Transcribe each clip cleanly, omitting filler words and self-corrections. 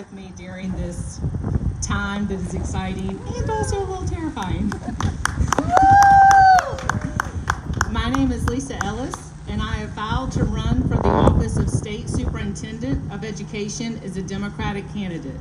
with me during this time that is exciting and also a little terrifying. My name is Lisa Ellis, and I have filed to run for the office of State Superintendent of Education as a Democratic candidate.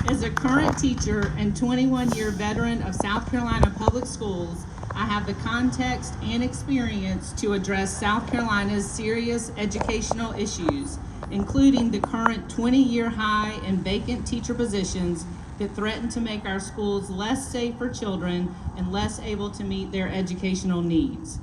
As a current teacher and 21-year veteran of South Carolina Public Schools, I have the context and experience to address South Carolina's serious educational issues, including the current 20-year high in vacant teacher positions that threaten to make our schools less safe for children and less able to meet their educational needs.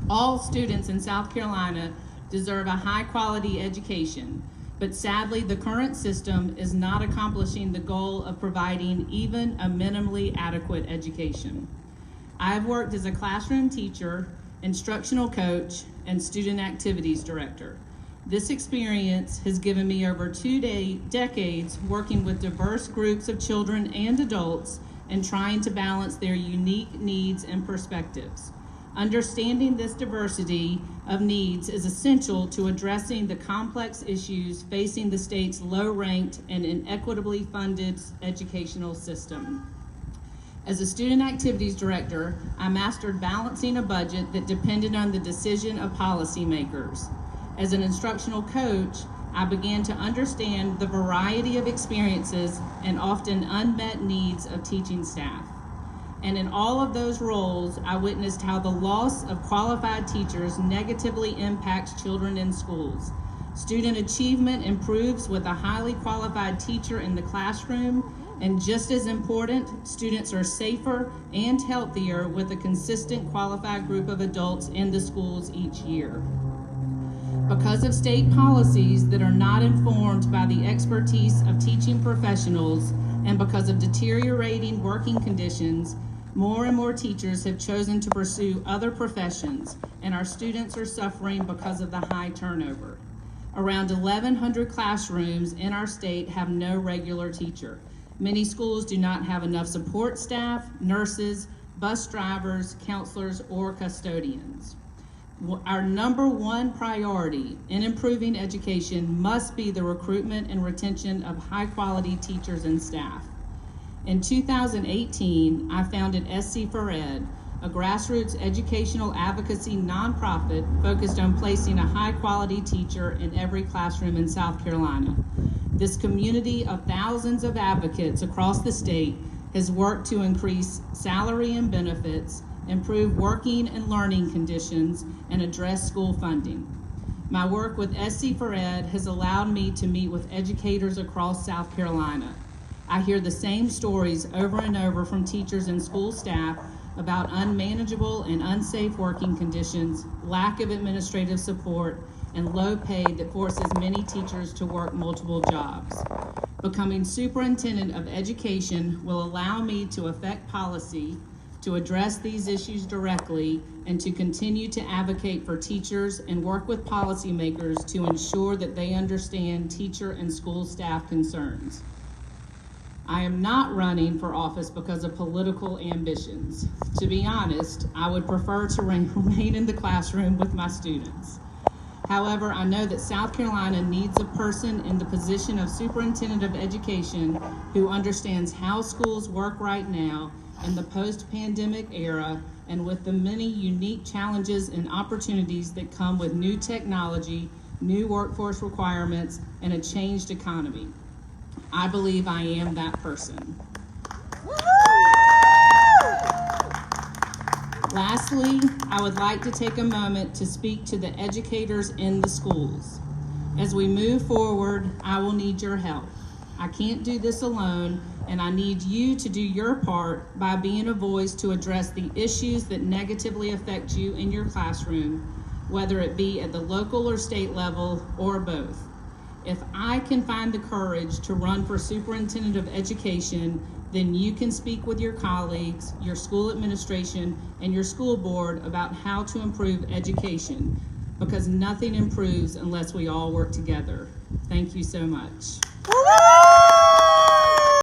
All students in South Carolina deserve a high-quality education, but sadly, the current system is not accomplishing the goal of providing even a minimally adequate education. I have worked as a classroom teacher, instructional coach, and student activities director. This experience has given me over 2 decades working with diverse groups of children and adults and trying to balance their unique needs and perspectives. Understanding this diversity of needs is essential to addressing the complex issues facing the state's low-ranked and inequitably funded educational system. As a student activities director, I mastered balancing a budget that depended on the decision of policymakers. As an instructional coach, I began to understand the variety of experiences and often unmet needs of teaching staff. And in all of those roles, I witnessed how the loss of qualified teachers negatively impacts children in schools. Student achievement improves with a highly qualified teacher in the classroom, and just as important, students are safer and healthier with a consistent qualified group of adults in the schools each year. Because of state policies that are not informed by the expertise of teaching professionals, and because of deteriorating working conditions, more and more teachers have chosen to pursue other professions, and our students are suffering because of the high turnover. Around 1,100 classrooms in our state have no regular teacher. Many schools do not have enough support staff, nurses, bus drivers, counselors, or custodians. Our number one priority in improving education must be the recruitment and retention of high-quality teachers and staff. In 2018, I founded SC for Ed, a grassroots educational advocacy nonprofit focused on placing a high-quality teacher in every classroom in South Carolina. This community of thousands of advocates across the state has worked to increase salary and benefits, improve working and learning conditions, and address school funding. My work with SC for Ed has allowed me to meet with educators across South Carolina. I hear the same stories over and over from teachers and school staff about unmanageable and unsafe working conditions, lack of administrative support, and low pay that forces many teachers to work multiple jobs. Becoming superintendent of education will allow me to affect policy, to address these issues directly, and to continue to advocate for teachers and work with policymakers to ensure that they understand teacher and school staff concerns. I am not running for office because of political ambitions. To be honest, I would prefer to remain in the classroom with my students. However, I know that South Carolina needs a person in the position of superintendent of education who understands how schools work right now in the post-pandemic era and with the many unique challenges and opportunities that come with new technology, new workforce requirements, and a changed economy. I believe I am that person. Lastly, I would like to take a moment to speak to the educators in the schools. As we move forward, I will need your help. I can't do this alone, and I need you to do your part by being a voice to address the issues that negatively affect you in your classroom, whether it be at the local or state level or both. If I can find the courage to run for superintendent of education, then you can speak with your colleagues, your school administration, and your school board about how to improve education, because nothing improves unless we all work together. Thank you so much.